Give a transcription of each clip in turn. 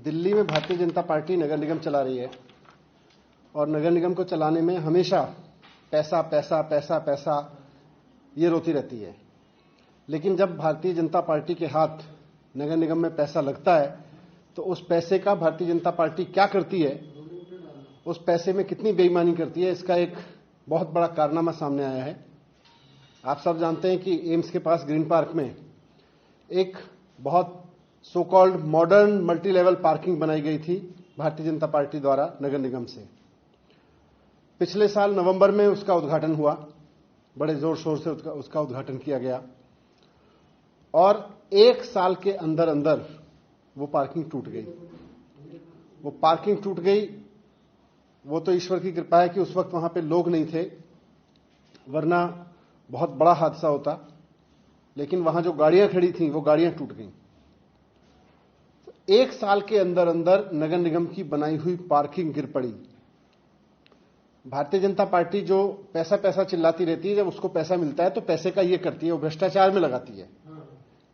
दिल्ली में भारतीय जनता पार्टी नगर निगम चला रही है और नगर निगम को चलाने में हमेशा पैसा पैसा पैसा पैसा ये रोती रहती है। लेकिन जब भारतीय जनता पार्टी के हाथ नगर निगम में पैसा लगता है तो उस पैसे का भारतीय जनता पार्टी क्या करती है, उस पैसे में कितनी बेईमानी करती है, इसका एक बहुत बड़ा कारनामा सामने आया है। आप सब जानते हैं कि एम्स के पास ग्रीन पार्क में एक बहुत so called modern multi level parking बनाई गई थी भारतीय जनता पार्टी द्वारा नगर निगम से। पिछले साल नवंबर में उसका उद्घाटन हुआ, बड़े जोर शोर से उसका उद्घाटन किया गया और एक साल के अंदर अंदर वो पार्किंग टूट गई। वो पार्किंग टूट गई, वो तो ईश्वर की कृपा है कि उस वक्त वहां पे लोग नहीं थे, वरना बहुत बड़ा हादसा होता। लेकिन वहां जो गाड़ियां खड़ी थीं वो गाड़ियां टूट गईं। तो एक साल के अंदर अंदर नगर निगम की बनाई हुई पार्किंग गिर पड़ी। भारतीय जनता पार्टी जो पैसा पैसा चिल्लाती रहती है, जब उसको पैसा मिलता है तो पैसे का ये करती है, वो भ्रष्टाचार में लगाती है।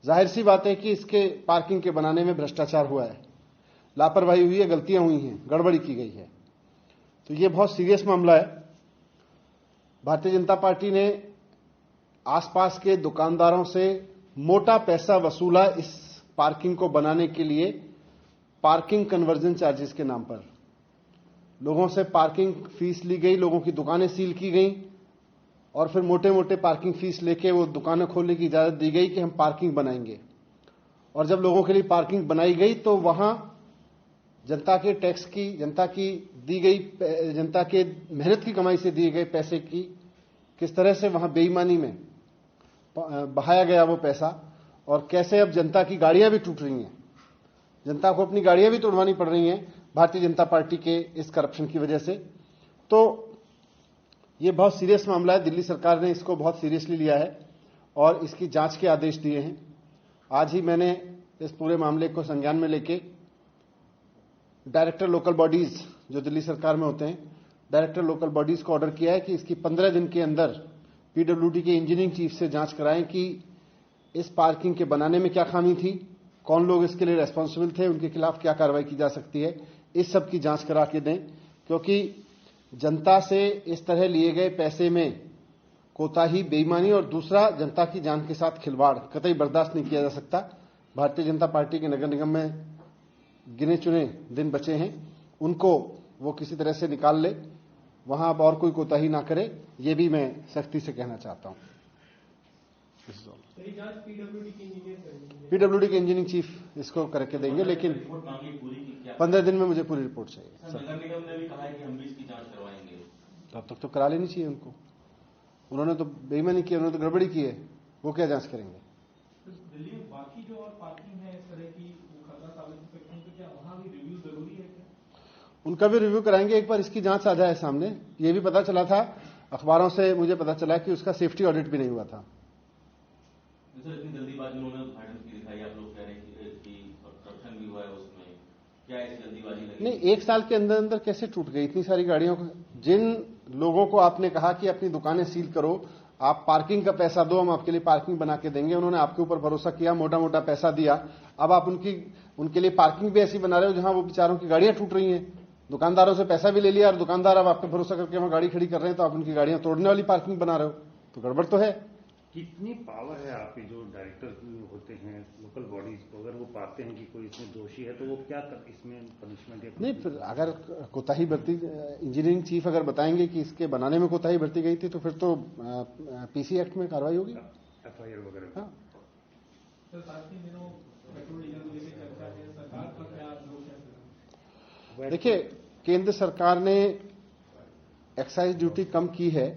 जाहिर सी बात है कि इसके पार्किंग के बनाने में भ्रष्टाचार हुआ है, लापरवाही हुई है, गलतियां हुई हैं, गड़बड़ी की गई है। तो ये बहुत सीरियस मामला है। भारतीय जनता पार्टी ने आसपास के दुकानदारों से मोटा पैसा वसूला इस पार्किंग को बनाने के लिए, पार्किंग कन्वर्जन चार्जेस के नाम पर लोगों से पार्किंग फीस ली गई, लोगों की दुकानें सील की गई और फिर मोटे मोटे पार्किंग फीस लेके वो दुकानें खोलने की इजाजत दी गई कि हम पार्किंग बनाएंगे। और जब लोगों के लिए पार्किंग बनाई गई तो वहां जनता के टैक्स की, जनता की दी गई, जनता के मेहनत की कमाई से दिए गए पैसे की किस तरह से वहां बेईमानी में बहाया गया वो पैसा, और कैसे अब जनता की गाड़ियां भी टूट रही हैं, जनता को अपनी गाड़ियां भी तोड़वानी पड़ रही हैं भारतीय जनता पार्टी के इस करप्शन की वजह से। तो ये बहुत सीरियस मामला है। दिल्ली सरकार ने इसको बहुत सीरियसली लिया है और इसकी जांच के आदेश दिए हैं। आज ही मैंने इस पूरे मामले को संज्ञान में लेके डायरेक्टर लोकल बॉडीज जो दिल्ली सरकार में होते हैं, डायरेक्टर लोकल बॉडीज को ऑर्डर किया है कि इसकी 15 दिन के अंदर पीडब्ल्यूडी के इंजीनियरिंग चीफ से जांच कराएं कि इस पार्किंग के बनाने में क्या खामी थी, कौन लोग इसके लिए रेस्पॉन्सिबल थे, उनके खिलाफ क्या कार्रवाई की जा सकती है, इस सब की जांच करा के दें। क्योंकि जनता से इस तरह लिए गए पैसे में कोताही, बेईमानी और दूसरा जनता की जान के साथ खिलवाड़ कतई बर्दाश्त नहीं किया जा सकता। भारतीय जनता पार्टी के नगर निगम में गिने चुने दिन बचे हैं, उनको वो किसी तरह से निकाल ले, वहां अब और कोई कोताही ना करे, ये भी मैं सख्ती से कहना चाहता हूं। पीडब्ल्यूडी के इंजीनियरिंग चीफ इसको करके देंगे, लेकिन 15 दिन में मुझे पूरी रिपोर्ट चाहिए। नगर निगम ने भी कहा है कि हम भी इसकी जांच करवाएंगे। तब तक तो करा लेनी चाहिए उनको। उन्होंने तो बेईमानी की, उन्होंने तो गड़बड़ी की है, वो क्या जांच करेंगे। दिल्ली में बाकी जो और पार्किंग है इस तरह की खतरा साबित हो सकती है, तो क्या वहां भी रिव्यू जरूरी है क्या? उनका भी रिव्यू कराएंगे, एक बार इसकी जांच आ जाए सामने। ये भी पता चला था, अखबारों से मुझे पता चला कि उसका सेफ्टी ऑडिट भी नहीं हुआ था। सर, इतनी जल्दीबाजी उन्होंने उद्घाटन की दिखाई, आप लोग कह रहे हैं कि करप्शन भी हुआ है उसमें, क्या ऐसी जल्दीबाजी लगी? नहीं, एक साल के अंदर अंदर कैसे टूट गई इतनी सारी गाड़ियों को? जिन लोगों को आपने कहा कि अपनी दुकानें सील करो, आप पार्किंग का पैसा दो, हम आपके लिए पार्किंग बना के देंगे, उन्होंने आपके ऊपर भरोसा किया, मोटा मोटा पैसा दिया। अब आप उनके लिए पार्किंग भी ऐसी बना रहे हो जहां वो बेचारों की गाड़ियां टूट रही हैं। दुकानदारों से पैसा भी ले लिया और दुकानदार अब आप पे भरोसा करके वहां गाड़ी खड़ी कर रहे हैं, तो आप उनकी गाड़ियां तोड़ने वाली पार्किंग बना रहे हो, तो गड़बड़ तो है। कितनी पावर है आपके जो डायरेक्टर होते हैं लोकल बॉडीज को, अगर वो पाते हैं कि कोई इसमें दोषी है तो वो क्या इसमें पनिशमेंट है? नहीं, फिर अगर कोताही बरती, इंजीनियरिंग चीफ अगर बताएंगे कि इसके बनाने में कोताही बरती गई थी, तो फिर तो पीसी एक्ट में कार्रवाई होगी, एफआईआर वगैरह। हाँ। तो साथ ही दिनों पेट्रोल डीजल को लेकर चर्चा है, सरकार का क्या है? देखिए, केंद्र सरकार ने एक्साइज ड्यूटी कम की है,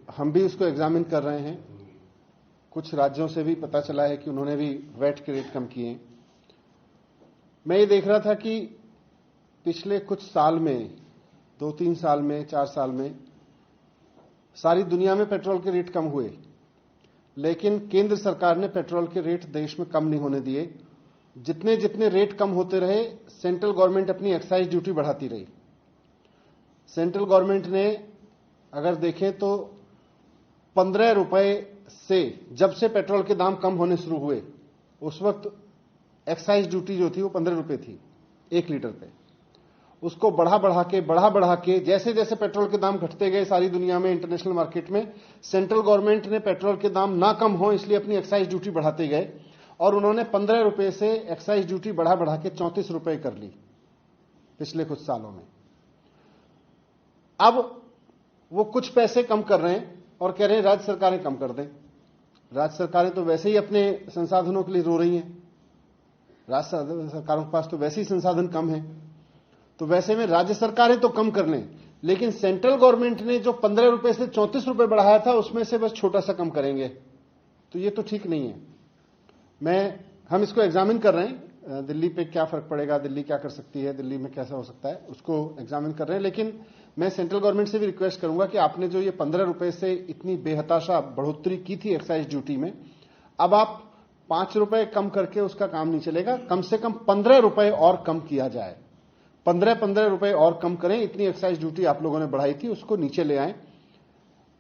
हम भी उसको एग्जामिन कर रहे हैं। कुछ राज्यों से भी पता चला है कि उन्होंने भी वैट के रेट कम किए। मैं ये देख रहा था कि पिछले कुछ साल में, 2-3 साल में, 4 साल में सारी दुनिया में पेट्रोल के रेट कम हुए, लेकिन केंद्र सरकार ने पेट्रोल के रेट देश में कम नहीं होने दिए। जितने जितने रेट कम होते रहे, सेंट्रल गवर्नमेंट अपनी एक्साइज ड्यूटी बढ़ाती रही। सेंट्रल गवर्नमेंट ने अगर देखें तो 15 रुपए से, जब से पेट्रोल के दाम कम होने शुरू हुए, उस वक्त एक्साइज ड्यूटी जो थी वो 15 रुपए थी 1 लीटर पे, उसको बढ़ा के जैसे जैसे पेट्रोल के दाम घटते गए सारी दुनिया में, इंटरनेशनल मार्केट में, सेंट्रल गवर्नमेंट ने पेट्रोल के दाम ना कम हो इसलिए अपनी एक्साइज ड्यूटी बढ़ाते गए और उन्होंने 15 रुपए से एक्साइज ड्यूटी बढ़ा के 34 रुपए कर ली पिछले कुछ सालों में। अब वो कुछ पैसे कम कर रहे हैं और कह रहे हैं राज्य सरकारें कम कर दें। राज्य सरकारें तो वैसे ही अपने संसाधनों के लिए रो रही हैं, राज्य सरकारों के पास तो वैसे ही संसाधन कम है, तो वैसे में राज्य सरकारें तो कम कर लें, लेकिन सेंट्रल गवर्नमेंट ने जो 15 रुपए से 34 रुपए बढ़ाया था उसमें से बस छोटा सा कम करेंगे, तो ये तो ठीक नहीं है। हम इसको एग्जामिन कर रहे हैं, दिल्ली पे क्या फर्क पड़ेगा, दिल्ली क्या कर सकती है, दिल्ली में कैसा हो सकता है, उसको एग्जामिन कर रहे हैं। लेकिन मैं सेंट्रल गवर्नमेंट से भी रिक्वेस्ट करूंगा कि आपने जो ये 15 रुपए से इतनी बेहताशा बढ़ोतरी की थी एक्साइज ड्यूटी में, अब आप 5 रुपए कम करके उसका काम नहीं चलेगा, कम से कम 15 रुपए और कम किया जाए, 15 रुपए और कम करें। इतनी एक्साइज ड्यूटी आप लोगों ने बढ़ाई थी उसको नीचे ले आए,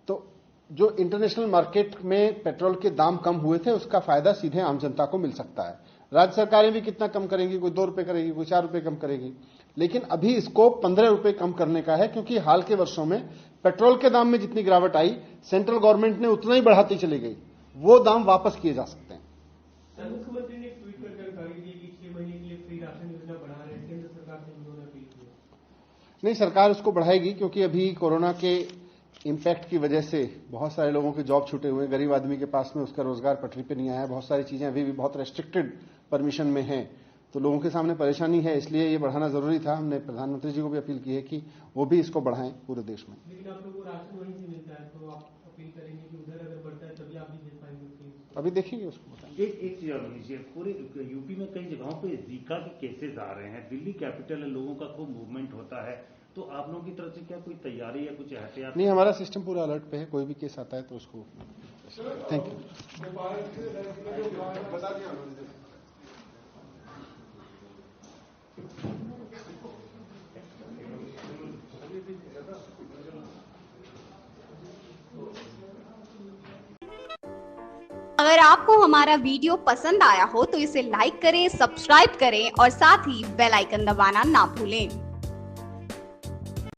तो जो इंटरनेशनल मार्केट में पेट्रोल के दाम कम हुए थे उसका फायदा सीधे आम जनता को मिल सकता है। राज्य सरकारें भी कितना कम करेंगी, कोई 2 रुपए करेगी, कोई 4 रुपए कम करेगी, लेकिन अभी इसको 15 रुपए कम करने का है, क्योंकि हाल के वर्षों में पेट्रोल के दाम में जितनी गिरावट आई सेंट्रल गवर्नमेंट ने उतना ही बढ़ाती चली गई, वो दाम वापस किए जा सकते हैं। मुख्यमंत्री ने ट्वीट कर जानकारी दी कि 6 महीने के लिए फ्री राशन योजना बढ़ा रहे हैं, केंद्र सरकार से उन्होंने अपील की। नहीं, सरकार उसको बढ़ाएगी, क्योंकि अभी कोरोना के इंपैक्ट की वजह से बहुत सारे लोगों के जॉब छूटे हुए हैं, गरीब आदमी के पास में उसका रोजगार पटरी पे नहीं आया है, बहुत सारी चीजें अभी भी बहुत रेस्ट्रिक्टेड परमिशन में हैं, तो लोगों के सामने परेशानी है, इसलिए ये बढ़ाना जरूरी था। हमने प्रधानमंत्री जी को भी अपील की है कि वो भी इसको बढ़ाएं पूरे देश में। लेकिन आप लोगों को राशन वहीं से मिलता है, तो आप अपील करेंगे कि उधर अगर बढ़ता है तभी आप भी दे पाएंगे? अभी देखेंगे उसको। एक चीज और लीजिए, पूरे यूपी में कई जगहों पे जीका के केसेस आ रहे हैं, दिल्ली कैपिटल है, लोगों का खूब मूवमेंट होता है, तो आप लोगों की तरफ से क्या कोई तैयारी या कुछ एहतियात? नहीं, हमारा सिस्टम पूरा अलर्ट पे है, कोई भी केस आता है तो उसको। Thank you. अगर आपको हमारा वीडियो पसंद आया हो तो इसे लाइक करें, सब्सक्राइब करें और साथ ही बेल आइकन दबाना ना भूलें।